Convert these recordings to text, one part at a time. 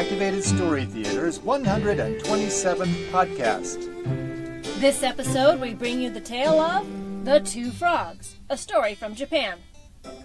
Activated Story Theater's 127th podcast. This episode, we bring you the tale of The Two Frogs, a story from Japan.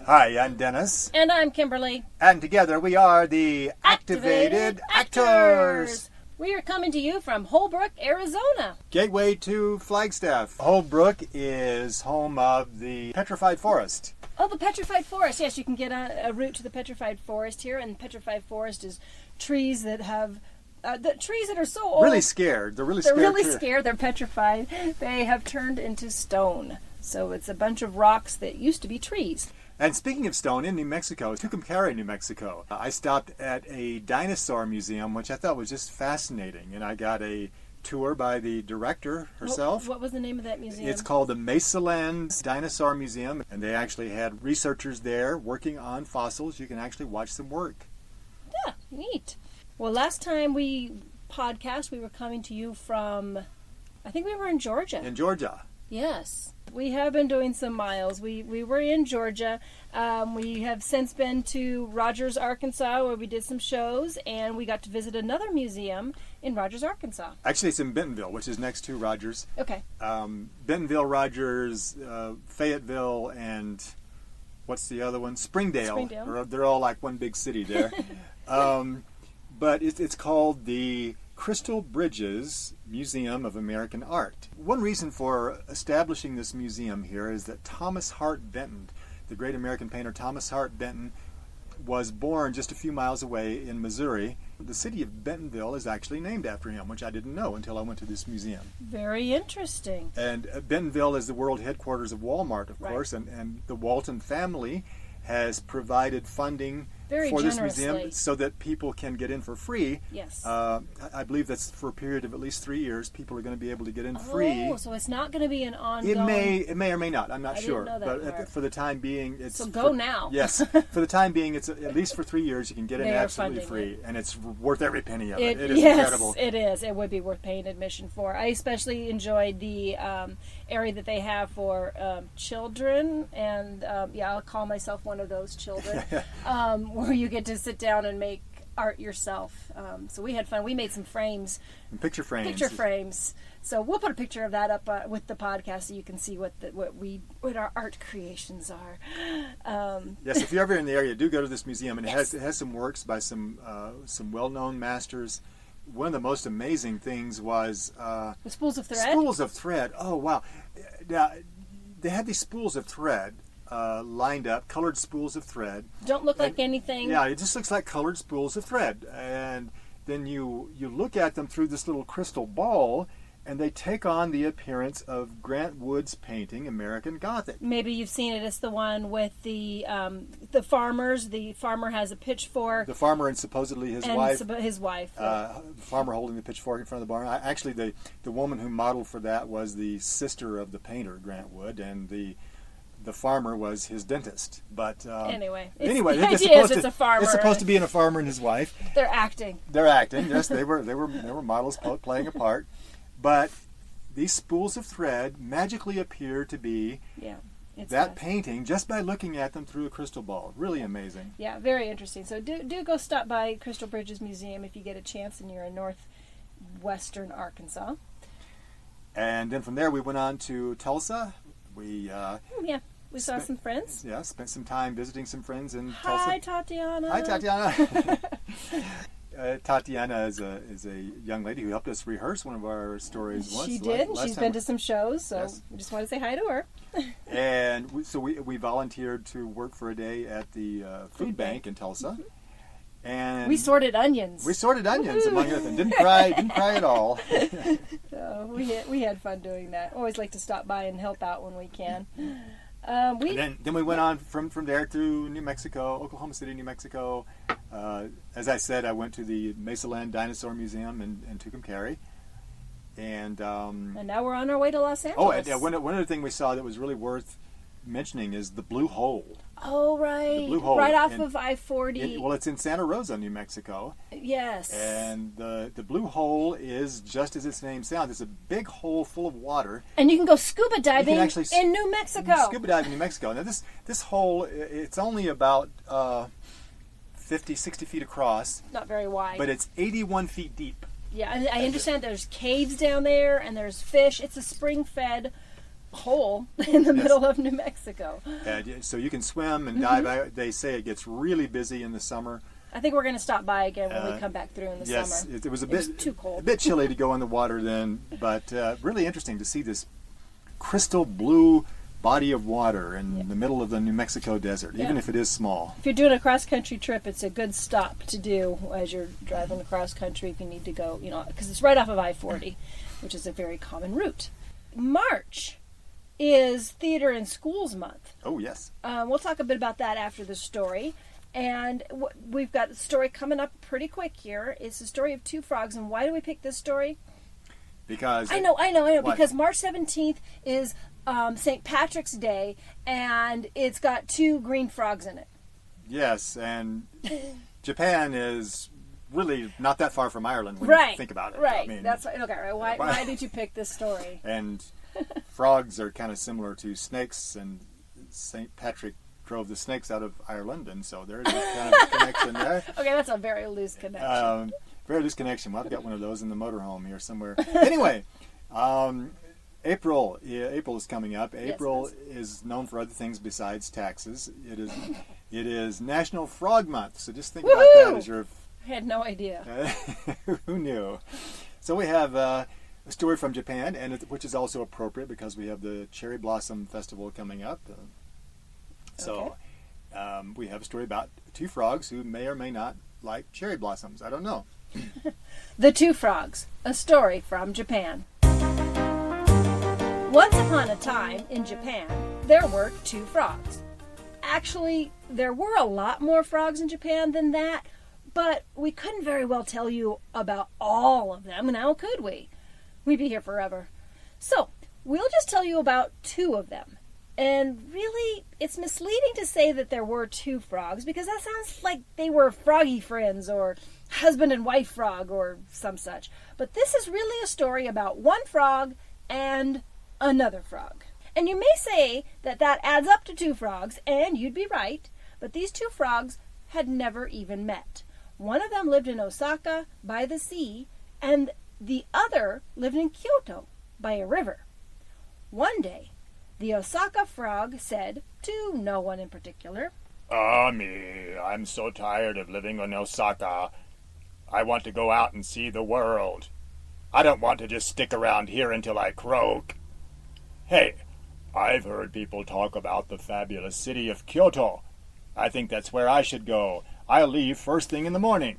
Hi, I'm Dennis. And I'm Kimberly. And together we are the Activated Actors. We are coming to you from Holbrook, Arizona. Gateway to Flagstaff. Holbrook is home of the Petrified Forest. Oh, the Petrified Forest. Yes, you can get a route to the Petrified Forest here. And the Petrified Forest is trees that have... the trees that are so old... Really scared. They're really scared. They're petrified. They have turned into stone. So it's a bunch of rocks that used to be trees. And speaking of stone, in New Mexico, Tucumcari, New Mexico, I stopped at a dinosaur museum, which I thought was just fascinating. And I got a tour by the director herself. What was the name of that museum? It's called the Mesalands Dinosaur Museum. And they actually had researchers there working on fossils. You can actually watch them work. Yeah, neat. Well, last time we podcast, we were coming to you from, I think we were in Georgia. In Georgia. Yes. We have been doing some miles. We were in Georgia. We have since been to Rogers, Arkansas, where we did some shows, and we got to visit another museum in Rogers, Arkansas. Actually, it's in Bentonville, which is next to Rogers. Okay. Bentonville, Rogers, Fayetteville, and what's the other one? Springdale. They're all like one big city there. But it's called the Crystal Bridges Museum of American Art. One reason for establishing this museum here is that Thomas Hart Benton, the great American painter Thomas Hart Benton, was born just a few miles away in Missouri. The city of Bentonville is actually named after him, which I didn't know until I went to this museum. Very interesting. And Bentonville is the world headquarters of Walmart, of course, and the Walton family has provided funding for this museum so that people can get in for free. Yes. I believe that's for a period of at least 3 years. People are going to be able to get in free. Oh, so it's not going to be an ongoing... It may or may not. I'm not sure. Didn't know that but for the time being, it's... So go now. Yes. For the time being, it's at least for 3 years. You can get in absolutely free. And it's worth every penny of it. It is incredible. Yes, it is. It would be worth paying admission for. I especially enjoyed the area that they have for children. And I'll call myself one of those children. Where you get to sit down and make art yourself. So we had fun. We made some frames. Picture frames. So we'll put a picture of that up with the podcast so you can see what our art creations are. Yes, if you're ever in the area, do go to this museum. And it has some works by some well-known masters. One of the most amazing things was the spools of thread. Spools of thread. Oh wow! Now they had these spools of thread lined up, colored spools of thread. Don't look like anything. Yeah, it just looks like colored spools of thread. And then you look at them through this little crystal ball, and they take on the appearance of Grant Wood's painting, American Gothic. Maybe you've seen it. It's the one with the farmers. The farmer has a pitchfork. The farmer and supposedly his wife. His wife. The farmer holding the pitchfork in front of the barn. Actually, the woman who modeled for that was the sister of the painter, Grant Wood, and the farmer was his dentist. But anyway, it's a farmer. It's supposed to be in a farmer and his wife. They're acting. Yes, they were models playing a part. But these spools of thread magically appear to be that painting just by looking at them through a crystal ball. Really amazing. Yeah, very interesting. So do go stop by Crystal Bridges Museum if you get a chance and you're in northwestern Arkansas. And then from there we went on to Tulsa. We saw some friends. Yeah, spent some time visiting some friends in Tulsa. Hi, Tatiana. Hi, Tatiana. Tatiana is a young lady who helped us rehearse one of our stories once. She did. She's been to some shows, so we just want to say hi to her. And we volunteered to work for a day at the food bank in Tulsa. Mm-hmm. And we sorted onions. Among other things. Didn't cry at all. So we had fun doing that. Always like to stop by and help out when we can. And then we went on from there to New Mexico, Oklahoma City, New Mexico. As I said, I went to the Mesalands Dinosaur Museum in Tucumcari. And now we're on our way to Los Angeles. Oh, and one other thing we saw that was really worth mentioning is the Blue Hole. Oh, right. The Blue Hole. Right off of I-40. It's in Santa Rosa, New Mexico. Yes. And the Blue Hole is just as its name sounds. It's a big hole full of water. And you can go scuba diving in New Mexico. Scuba diving in New Mexico. Now, this hole, it's only about 50, 60 feet across. Not very wide. But it's 81 feet deep. Yeah, I understand there's caves down there and there's fish. It's a spring-fed hole in the middle of New Mexico. So you can swim and dive. They say it gets really busy in the summer. I think we're going to stop by again when we come back through in the summer. Yes, it was a bit too cold. A bit chilly to go in the water then, but really interesting to see this crystal blue body of water in the middle of the New Mexico desert, even if it is small. If you're doing a cross-country trip, it's a good stop to do as you're driving across country if you need to go, because it's right off of I-40, which is a very common route. March is Theater in Schools Month. Oh, yes. We'll talk a bit about that after the story. And we've got a story coming up pretty quick here. It's the story of two frogs. And why do we pick this story? Because... I know. What? Because March 17th is St. Patrick's Day, and it's got two green frogs in it. Yes, and Japan is really not that far from Ireland when you think about it. Right, I mean, that's okay. Right. Why did you pick this story? And frogs are kind of similar to snakes, and St. Patrick drove the snakes out of Ireland, and so there's a kind of connection there. Okay, that's a very loose connection. Very loose connection. Well, I've got one of those in the motorhome here somewhere. Anyway, April is coming up. April is known for other things besides taxes. It is National Frog Month. So just think about that as your... I had no idea. Who knew? So we have a story from Japan, which is also appropriate because we have the Cherry Blossom Festival coming up. So we have a story about two frogs who may or may not like cherry blossoms. I don't know. The Two Frogs, a story from Japan. Once upon a time in Japan, there were two frogs. Actually, there were a lot more frogs in Japan than that, but we couldn't very well tell you about all of them, now could we? We'd be here forever. So, we'll just tell you about two of them. And really, it's misleading to say that there were two frogs, because that sounds like they were froggy friends, or husband and wife frog, or some such. But this is really a story about one frog and another frog. And you may say that adds up to two frogs, and you'd be right, but these two frogs had never even met. One of them lived in Osaka by the sea, and the other lived in Kyoto by a river. One day, the Osaka frog said, to no one in particular, Me, I'm so tired of living in Osaka. I want to go out and see the world. I don't want to just stick around here until I croak. Hey, I've heard people talk about the fabulous city of Kyoto. I think that's where I should go. I'll leave first thing in the morning.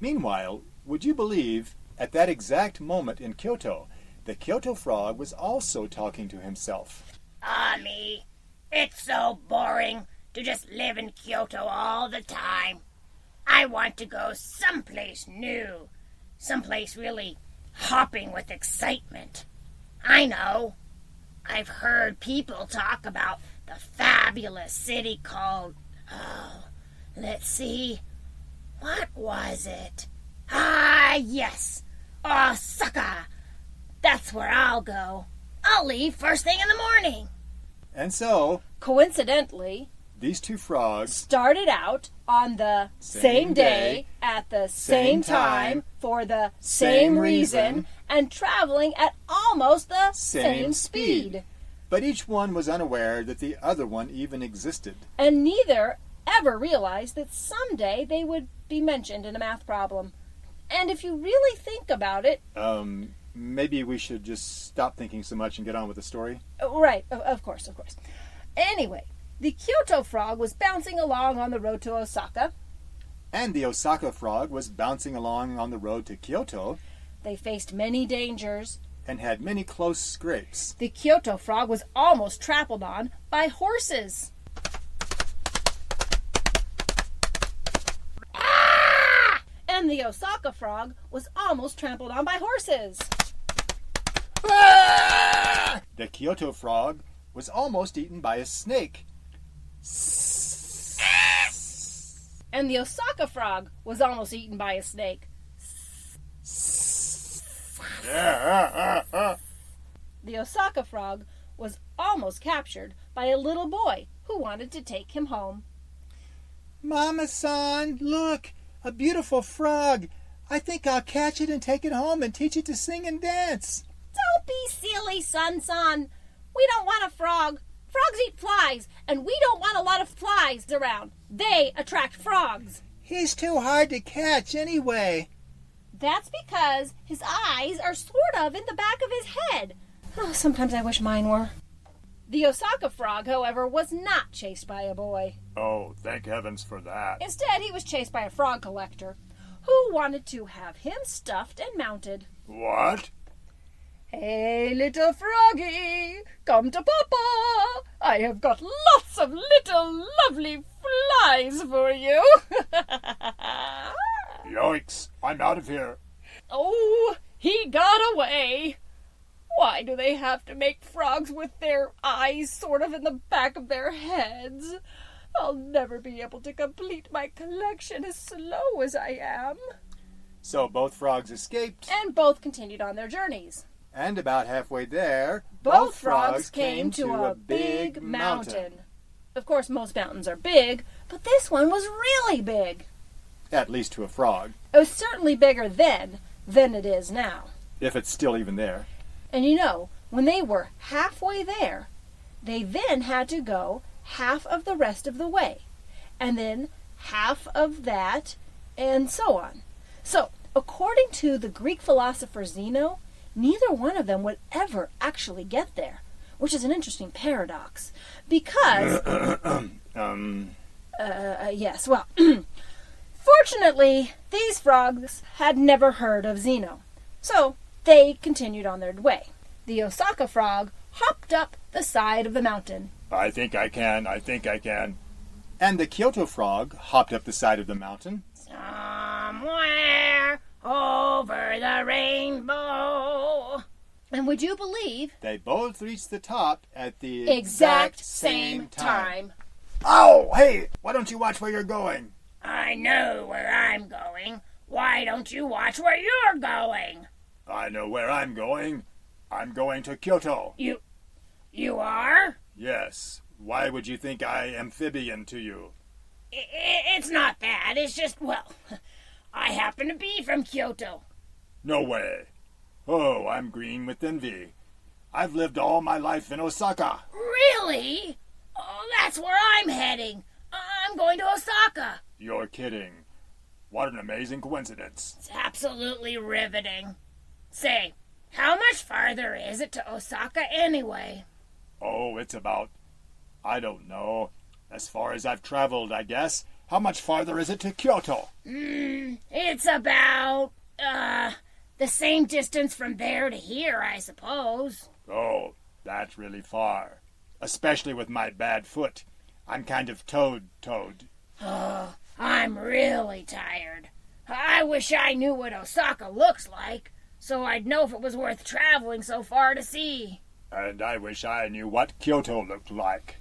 Meanwhile, would you believe, at that exact moment in Kyoto, the Kyoto frog was also talking to himself. Me, it's so boring to just live in Kyoto all the time. I want to go someplace new, someplace really hopping with excitement. I know. I've heard people talk about the fabulous city called, let's see, what was it? Yes, Osaka. That's where I'll go. I'll leave first thing in the morning. And so, coincidentally, these two frogs started out on the same day, at the same time, for the same reason, and traveling at almost the same speed. But each one was unaware that the other one even existed. And neither ever realized that someday they would be mentioned in a math problem. And if you really think about it... maybe we should just stop thinking so much and get on with the story? Right, of course. Anyway, the Kyoto frog was bouncing along on the road to Osaka. And the Osaka frog was bouncing along on the road to Kyoto. They faced many dangers. And had many close scrapes. The Kyoto frog was almost trampled on by horses. And the Osaka frog was almost trampled on by horses. The Kyoto frog was almost eaten by a snake. And the Osaka frog was almost eaten by a snake. The Osaka frog was almost captured by a little boy who wanted to take him home. Mama-san, look, a beautiful frog. I think I'll catch it and take it home and teach it to sing and dance. Don't be silly, son. We don't want a frog. Frogs eat flies, and we don't want a lot of flies around. They attract frogs. He's too hard to catch anyway. That's because his eyes are sort of in the back of his head. Oh, sometimes I wish mine were. The Osaka frog, however, was not chased by a boy. Oh, thank heavens for that. Instead, he was chased by a frog collector who wanted to have him stuffed and mounted. What? Hey, little froggy, come to Papa. I have got lots of little lovely flies for you. Yoicks, I'm out of here. Oh, he got away. Why do they have to make frogs with their eyes sort of in the back of their heads? I'll never be able to complete my collection as slow as I am. So both frogs escaped, And both continued on their journeys. and about halfway there, Both frogs came to a big mountain. Of course, most mountains are big, but this one was really big. At least to a frog, It was certainly bigger then than it is now. if it's still even there. And you know, when they were halfway there, they then had to go half of the rest of the way, and then half of that, and so on. So, according to the Greek philosopher Zeno, neither one of them would ever actually get there, which is an interesting paradox, because... yes, well, fortunately, these frogs had never heard of Zeno, so they continued on their way. The Osaka frog hopped up the side of the mountain. I think I can. And the Kyoto frog hopped up the side of the mountain. Somewhere over the rainbow. And would you believe? They both reached the top at the Exact same time. Ow! Hey, why don't you watch where you're going? I know where I'm going. Why don't you watch where you're going? I know where I'm going. I'm going to Kyoto. You are? Yes. Why would you think I amphibian to you? It's not that. It's just, well, I happen to be from Kyoto. No way. Oh, I'm green with envy. I've lived all my life in Osaka. Really? Oh, that's where I'm heading. I'm going to Osaka. You're kidding. What an amazing coincidence. It's absolutely riveting. Say, how much farther is it to Osaka anyway? Oh, it's about, I don't know, as far as I've traveled, I guess. How much farther is it to Kyoto? It's about, the same distance from there to here, I suppose. Oh, that's really far. Especially with my bad foot. I'm kind of toed. Oh, I'm really tired. I wish I knew what Osaka looks like, so I'd know if it was worth traveling so far to see. And I wish I knew what Kyoto looked like.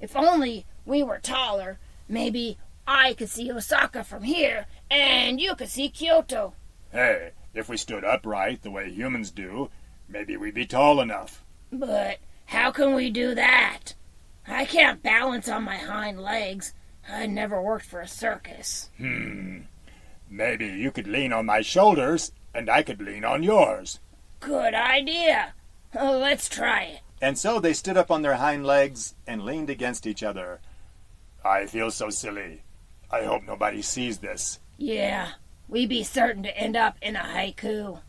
If only we were taller, maybe I could see Osaka from here, and you could see Kyoto. Hey, if we stood upright the way humans do, maybe we'd be tall enough. But how can we do that? I can't balance on my hind legs. I never worked for a circus. Maybe you could lean on my shoulders, and I could lean on yours. Good idea. Let's try it. And so they stood up on their hind legs and leaned against each other. I feel so silly. I hope nobody sees this. Yeah, we'd be certain to end up in a haiku.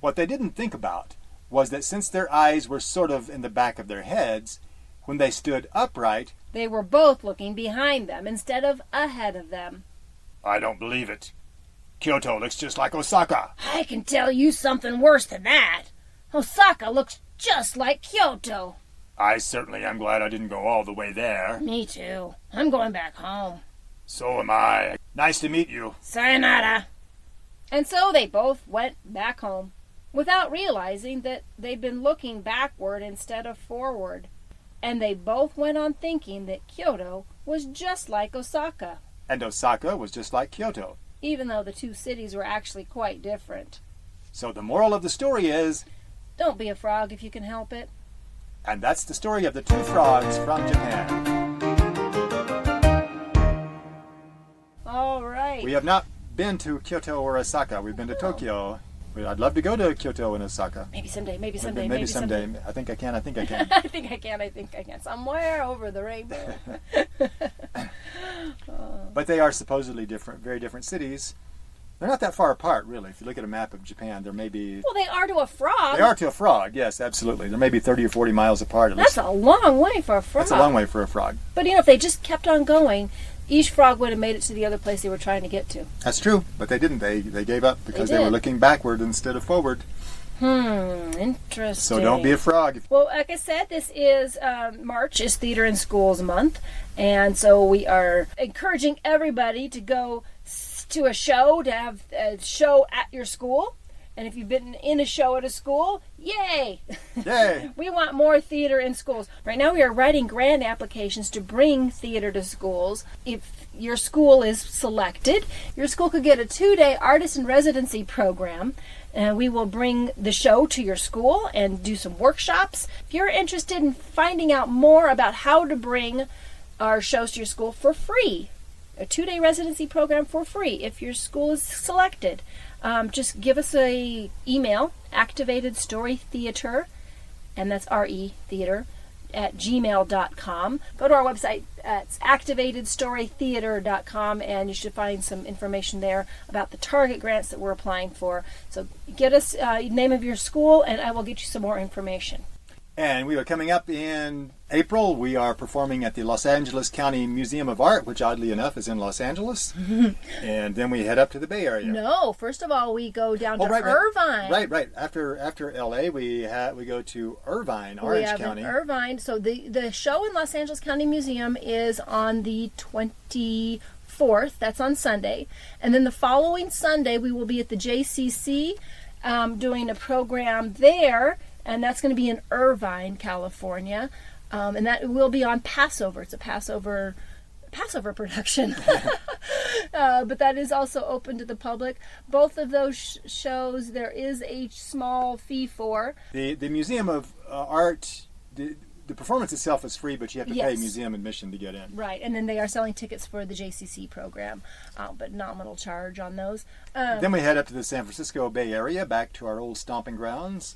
What they didn't think about was that since their eyes were sort of in the back of their heads, when they stood upright, They were both looking behind them instead of ahead of them. I don't believe it. Kyoto looks just like Osaka. I can tell you something worse than that. Osaka looks just like Kyoto. I certainly am glad I didn't go all the way there. Me too. I'm going back home. So am I. Nice to meet you. Sayonara. And so they both went back home, without realizing that they'd been looking backward instead of forward. And they both went on thinking that Kyoto was just like Osaka, and Osaka was just like Kyoto. even though the two cities were actually quite different. So the moral of the story is, Don't be a frog if you can help it. and that's the story of the two frogs from Japan. right. We have not been to Kyoto or Osaka. We've been to Tokyo. I'd love to go to Kyoto and Osaka. Maybe someday. Maybe someday. I think I can. I think I can. Somewhere over the rainbow. But they are supposedly different, very different cities. They're not that far apart, really. If you look at a map of Japan, there may be... Well, they are to a frog. They are to a frog, yes, absolutely. There may be 30 or 40 miles apart. That's a long way for a frog. That's a long way for a frog. But, if they just kept on going, each frog would have made it to the other place they were trying to get to. That's true, but they didn't. They gave up because they were looking backward instead of forward. Interesting. So don't be a frog. Well, like I said, this is March is Theater in Schools Month, and so we are encouraging everybody to go to a show, to have a show at your school. And if you've been in a show at a school, yay! Yay! We want more theater in schools. Right now we are writing grant applications to bring theater to schools. If your school is selected, your school could get a 2-day artist in residency program. And we will bring the show to your school and do some workshops. If you're interested in finding out more about how to bring our shows to your school for free, a 2-day residency program for free if your school is selected, just give us a email, activatedstorytheater, and that's RE theater, at gmail.com. Go to our website, it's activatedstorytheater.com, and you should find some information there about the target grants that we're applying for. So get us name of your school, and I will get you some more information. And we are coming up in April. We are performing at the Los Angeles County Museum of Art, which oddly enough is in Los Angeles. And then we head up to the Bay Area. No, first of all, we go down to Irvine. Right. After LA, we go to Irvine, Orange County. Irvine. So the show in Los Angeles County Museum is on the 24th. That's on Sunday. And then the following Sunday, we will be at the JCC doing a program there. And that's going to be in Irvine, California. And that will be on Passover. It's a Passover production. But that is also open to the public. Both of those shows, there is a small fee for. The Museum of Art, the performance itself is free, but you have to pay museum admission to get in. Right, and then they are selling tickets for the JCC program, but nominal charge on those. Then we head up to the San Francisco Bay Area, back to our old stomping grounds.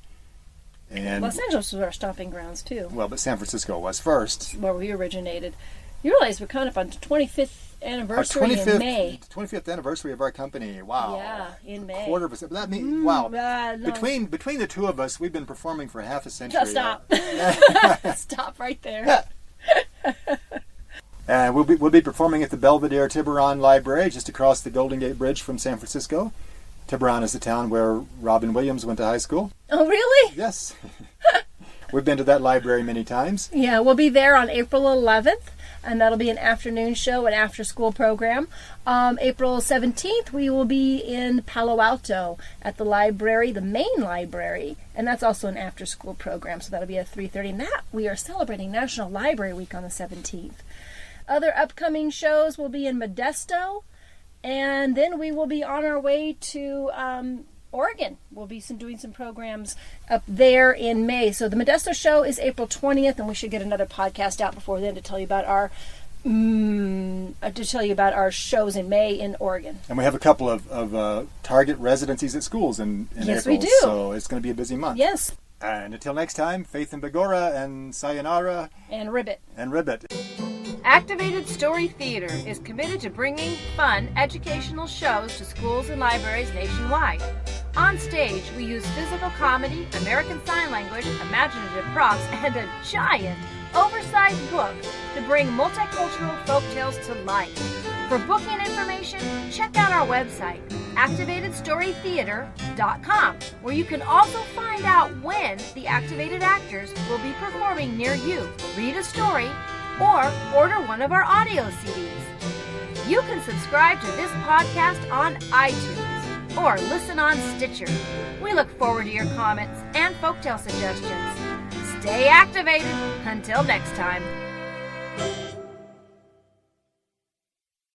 And Los Angeles was our stomping grounds too. Well, but San Francisco was first. Where we originated. You realize we're coming up on the 25th anniversary in May. 25th anniversary of our company. Wow. Yeah, in May. Quarter of a that means wow. No. Between the two of us, we've been performing for half a century. Stop. Stop right there. We'll be performing at the Belvedere Tiburon Library just across the Golden Gate Bridge from San Francisco. Tiburon is the town where Robin Williams went to high school. Oh, really? Yes. We've been to that library many times. Yeah, we'll be there on April 11th, and that'll be an afternoon show, an after-school program. April 17th, we will be in Palo Alto at the library, the main library, and that's also an after-school program, so that'll be at 3:30. And that, we are celebrating National Library Week on the 17th. Other upcoming shows will be in Modesto, and then we will be on our way to Oregon. We'll be doing some programs up there in May. So the Modesto show is April 20th, and we should get another podcast out before then to tell you about our shows in May in Oregon. And we have a couple of target residencies at schools in yes, April. We do. So it's going to be a busy month. Yes. And until next time, Faith and Begorra and Sayonara. And Ribbit. Activated Story Theater is committed to bringing fun, educational shows to schools and libraries nationwide. On stage, we use physical comedy, American Sign Language, imaginative props, and a giant, oversized book to bring multicultural folktales to life. For booking information, check out our website, activatedstorytheater.com, where you can also find out when the activated actors will be performing near you. Read a story, or order one of our audio CDs. You can subscribe to this podcast on iTunes or listen on Stitcher. We look forward to your comments and folktale suggestions. Stay activated. Until next time.